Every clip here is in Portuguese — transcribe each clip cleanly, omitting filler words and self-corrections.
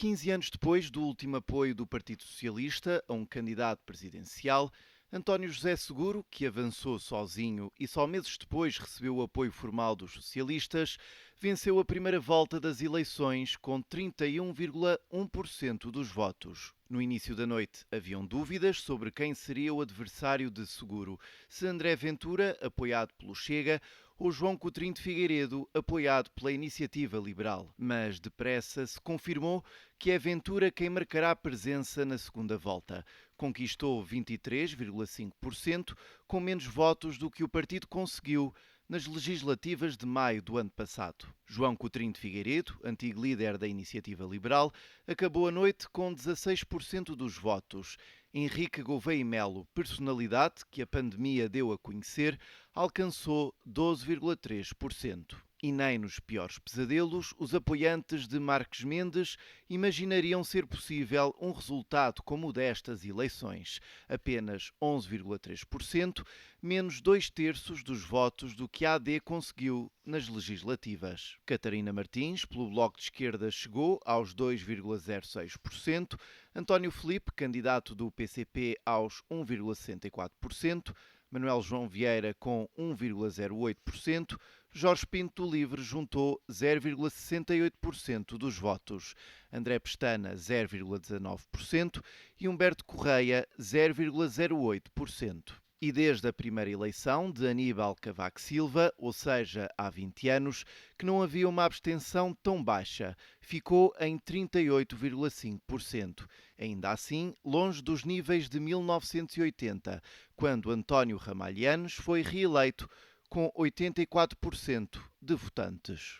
15 anos depois do último apoio do Partido Socialista a um candidato presidencial, António José Seguro, que avançou sozinho e só meses depois recebeu o apoio formal dos socialistas, venceu a primeira volta das eleições com 31,1% dos votos. No início da noite haviam dúvidas sobre quem seria o adversário de Seguro, se André Ventura, apoiado pelo Chega, ou João Coutinho de Figueiredo, apoiado pela Iniciativa Liberal. Mas depressa se confirmou que é Ventura quem marcará presença na segunda volta. Conquistou 23,5%, com menos votos do que o partido conseguiu nas legislativas de maio do ano passado. João Coutinho de Figueiredo, antigo líder da Iniciativa Liberal, acabou a noite com 16% dos votos. Henrique Gouveia e Melo, personalidade que a pandemia deu a conhecer, alcançou 12,3%. E nem nos piores pesadelos, os apoiantes de Marques Mendes imaginariam ser possível um resultado como o destas eleições. Apenas 11,3%, menos 2/3 dos votos do que a AD conseguiu nas legislativas. Catarina Martins, pelo Bloco de Esquerda, chegou aos 2,06%, António Filipe, candidato do PCP, aos 1,64%, Manuel João Vieira com 1,08%, Jorge Pinto do Livre juntou 0,68% dos votos, André Pestana 0,19% e Humberto Correia 0,08%. E desde a primeira eleição de Aníbal Cavaco Silva, ou seja, há 20 anos, que não havia uma abstenção tão baixa. Ficou em 38,5%. Ainda assim, longe dos níveis de 1980, quando António Ramalhianes foi reeleito com 84% de votantes.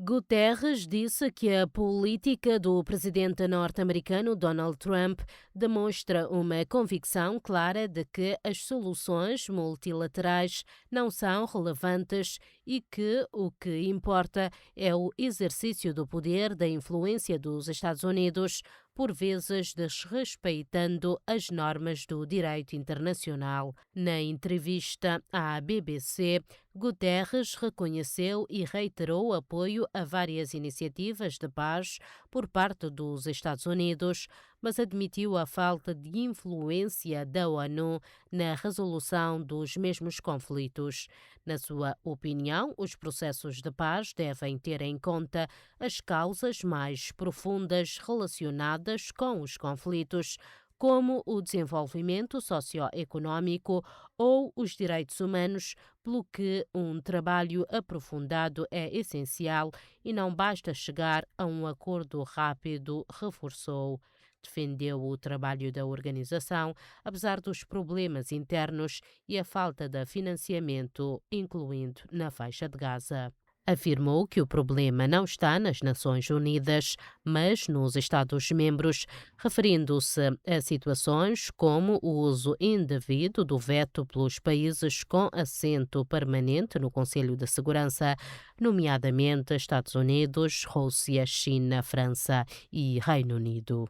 Guterres disse que a política do presidente norte-americano Donald Trump demonstra uma convicção clara de que as soluções multilaterais não são relevantes e que o que importa é o exercício do poder da influência dos Estados Unidos, por vezes desrespeitando as normas do direito internacional. Na entrevista à BBC, Guterres reconheceu e reiterou apoio a várias iniciativas de paz por parte dos Estados Unidos, mas admitiu a falta de influência da ONU na resolução dos mesmos conflitos. Na sua opinião, os processos de paz devem ter em conta as causas mais profundas relacionadas com os conflitos, como o desenvolvimento socioeconômico ou os direitos humanos, pelo que um trabalho aprofundado é essencial e não basta chegar a um acordo rápido, reforçou. Defendeu o trabalho da organização, apesar dos problemas internos e a falta de financiamento, incluindo na faixa de Gaza. Afirmou que o problema não está nas Nações Unidas, mas nos Estados-membros, referindo-se a situações como o uso indevido do veto pelos países com assento permanente no Conselho de Segurança, nomeadamente Estados Unidos, Rússia, China, França e Reino Unido.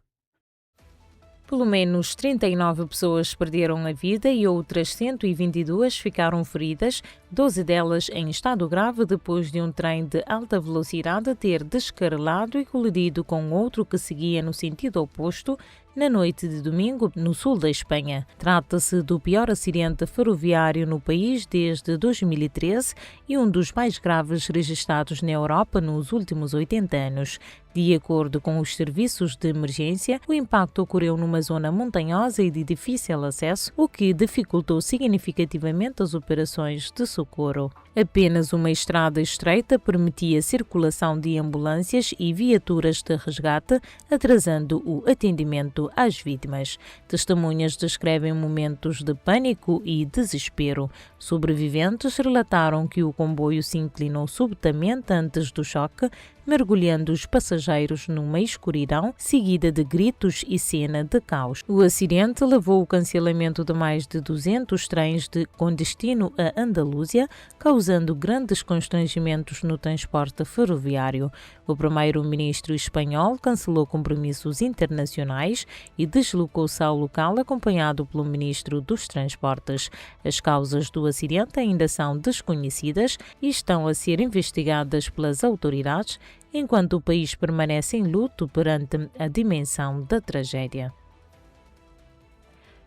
Pelo menos 39 pessoas perderam a vida e outras 122 ficaram feridas, 12 delas em estado grave depois de um trem de alta velocidade ter descarrilado e colidido com outro que seguia no sentido oposto na noite de domingo no sul da Espanha. Trata-se do pior acidente ferroviário no país desde 2013 e um dos mais graves registrados na Europa nos últimos 80 anos. De acordo com os serviços de emergência, o impacto ocorreu numa zona montanhosa e de difícil acesso, o que dificultou significativamente as operações de socorro. Apenas uma estrada estreita permitia a circulação de ambulâncias e viaturas de resgate, atrasando o atendimento às vítimas. Testemunhas descrevem momentos de pânico e desespero. Sobreviventes relataram que o comboio se inclinou subitamente antes do choque, mergulhando os passageiros numa escuridão, seguida de gritos e cena de caos. O acidente levou ao cancelamento de mais de 200 trens com destino a Andaluzia, causando grandes constrangimentos no transporte ferroviário. O primeiro-ministro espanhol cancelou compromissos internacionais e deslocou-se ao local acompanhado pelo ministro dos Transportes. As causas do acidente ainda são desconhecidas e estão a ser investigadas pelas autoridades, enquanto o país permanece em luto perante a dimensão da tragédia.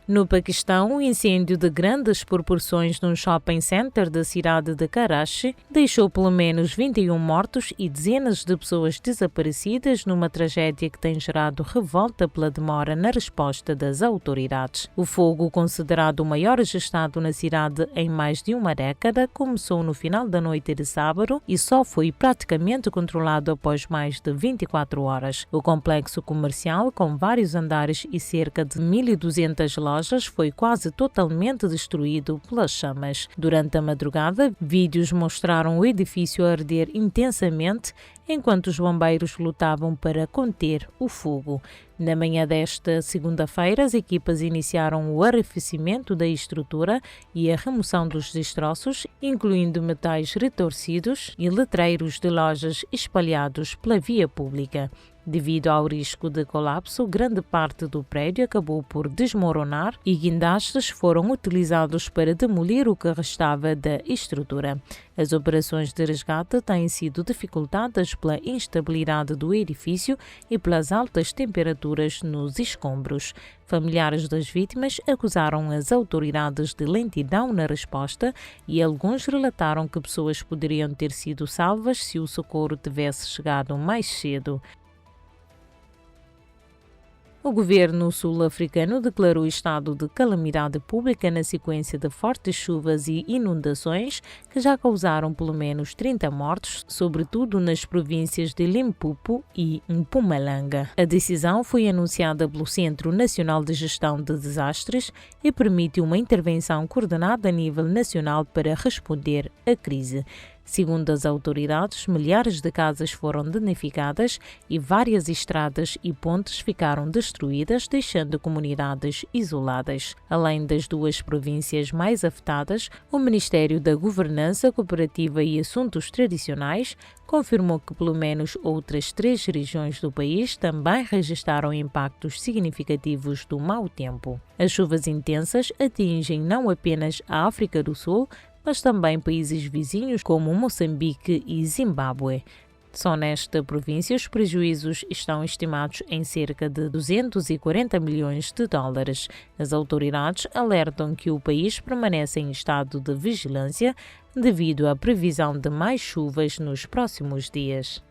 No Paquistão, um incêndio de grandes proporções num shopping center da cidade de Karachi deixou pelo menos 21 mortos e dezenas de pessoas desaparecidas numa tragédia que tem gerado revolta pela demora na resposta das autoridades. O fogo, considerado o maior registrado na cidade em mais de uma década, começou no final da noite de sábado e só foi praticamente controlado após mais de 24 horas. O complexo comercial, com vários andares e cerca de 1.200 lojas, foi quase totalmente destruído pelas chamas. Durante a madrugada, vídeos mostraram o edifício a arder intensamente enquanto os bombeiros lutavam para conter o fogo. Na manhã desta segunda-feira, as equipas iniciaram o arrefecimento da estrutura e a remoção dos destroços, incluindo metais retorcidos e letreiros de lojas espalhados pela via pública. Devido ao risco de colapso, grande parte do prédio acabou por desmoronar e guindastes foram utilizados para demolir o que restava da estrutura. As operações de resgate têm sido dificultadas pela instabilidade do edifício e pelas altas temperaturas nos escombros. Familiares das vítimas acusaram as autoridades de lentidão na resposta e alguns relataram que pessoas poderiam ter sido salvas se o socorro tivesse chegado mais cedo. O governo sul-africano declarou estado de calamidade pública na sequência de fortes chuvas e inundações que já causaram pelo menos 30 mortos, sobretudo nas províncias de Limpopo e Mpumalanga. A decisão foi anunciada pelo Centro Nacional de Gestão de Desastres e permite uma intervenção coordenada a nível nacional para responder à crise. Segundo as autoridades, milhares de casas foram danificadas e várias estradas e pontes ficaram destruídas, deixando comunidades isoladas. Além das duas províncias mais afetadas, o Ministério da Governança Cooperativa e Assuntos Tradicionais confirmou que pelo menos outras 3 regiões do país também registraram impactos significativos do mau tempo. As chuvas intensas atingem não apenas a África do Sul, mas também países vizinhos como Moçambique e Zimbábue. Só nesta província, os prejuízos estão estimados em cerca de 240 milhões de dólares. As autoridades alertam que o país permanece em estado de vigilância devido à previsão de mais chuvas nos próximos dias.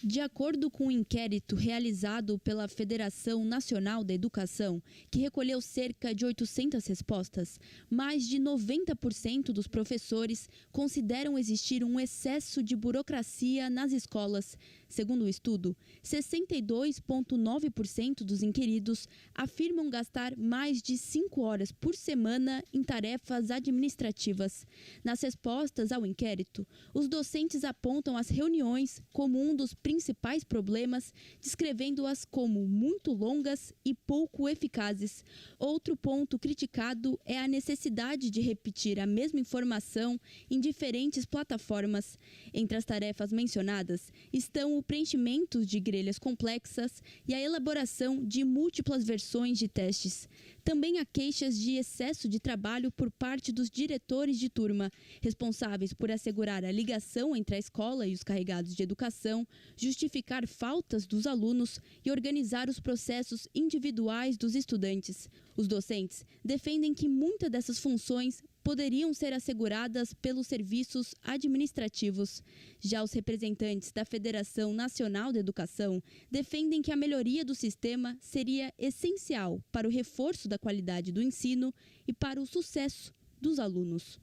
De acordo com um inquérito realizado pela Federação Nacional da Educação, que recolheu cerca de 800 respostas, mais de 90% dos professores consideram existir um excesso de burocracia nas escolas. Segundo o estudo, 62,9% dos inquiridos afirmam gastar mais de 5 horas por semana em tarefas administrativas. Nas respostas ao inquérito, os docentes apontam as reuniões como um dos principais problemas, descrevendo-as como muito longas e pouco eficazes. Outro ponto criticado é a necessidade de repetir a mesma informação em diferentes plataformas. Entre as tarefas mencionadas estão o preenchimento de grelhas complexas e a elaboração de múltiplas versões de testes. Também há queixas de excesso de trabalho por parte dos diretores de turma, responsáveis por assegurar a ligação entre a escola e os carregados de educação, justificar faltas dos alunos e organizar os processos individuais dos estudantes. Os docentes defendem que muitas dessas funções poderiam ser asseguradas pelos serviços administrativos. Já os representantes da Federação Nacional da Educação defendem que a melhoria do sistema seria essencial para o reforço da qualidade do ensino e para o sucesso dos alunos.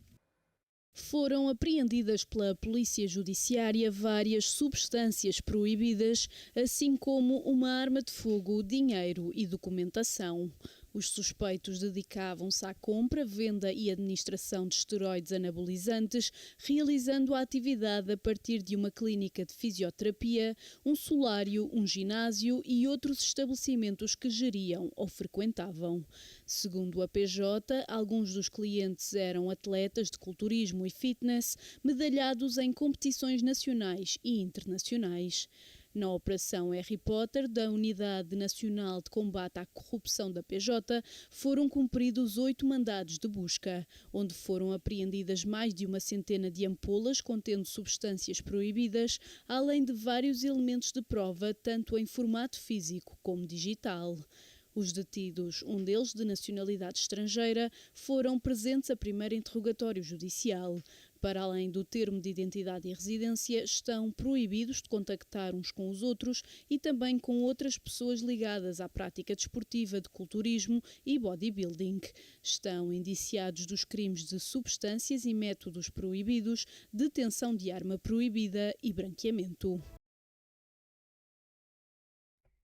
Foram apreendidas pela Polícia Judiciária várias substâncias proibidas, assim como uma arma de fogo, dinheiro e documentação. Os suspeitos dedicavam-se à compra, venda e administração de esteroides anabolizantes, realizando a atividade a partir de uma clínica de fisioterapia, um solário, um ginásio e outros estabelecimentos que geriam ou frequentavam. Segundo a PJ, alguns dos clientes eram atletas de culturismo e fitness, medalhados em competições nacionais e internacionais. Na Operação Harry Potter, da Unidade Nacional de Combate à Corrupção da PJ, foram cumpridos 8 mandados de busca, onde foram apreendidas mais de uma centena de ampolas contendo substâncias proibidas, além de vários elementos de prova, tanto em formato físico como digital. Os detidos, um deles de nacionalidade estrangeira, foram presentes a primeiro interrogatório judicial. Para além do termo de identidade e residência, estão proibidos de contactar uns com os outros e também com outras pessoas ligadas à prática desportiva de culturismo e bodybuilding. Estão indiciados dos crimes de substâncias e métodos proibidos, detenção de arma proibida e branqueamento.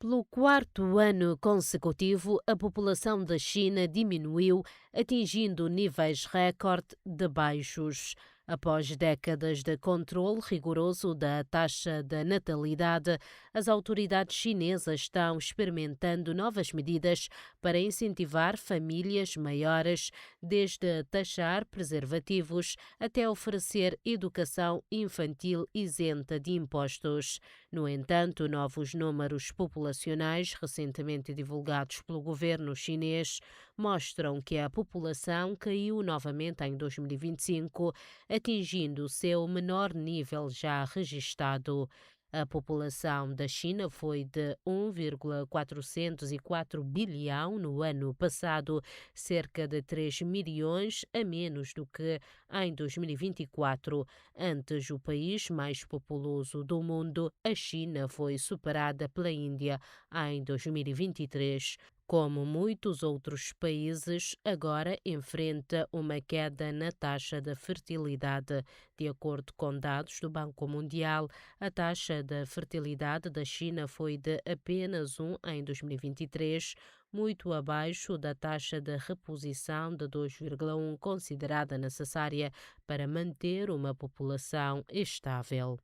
Pelo quarto ano consecutivo, a população da China diminuiu, atingindo níveis recorde de baixos. Após décadas de controle rigoroso da taxa de natalidade, as autoridades chinesas estão experimentando novas medidas para incentivar famílias maiores, desde taxar preservativos até oferecer educação infantil isenta de impostos. No entanto, novos números populacionais recentemente divulgados pelo governo chinês mostram que a população caiu novamente em 2025, atingindo o seu menor nível já registado. A população da China foi de 1,404 bilhão no ano passado, cerca de 3 milhões a menos do que em 2024. Antes, o país mais populoso do mundo, a China, foi superada pela Índia em 2023. Como muitos outros países, agora enfrenta uma queda na taxa de fertilidade. De acordo com dados do Banco Mundial, a taxa de fertilidade da China foi de apenas 1 em 2023, muito abaixo da taxa de reposição de 2,1 considerada necessária para manter uma população estável.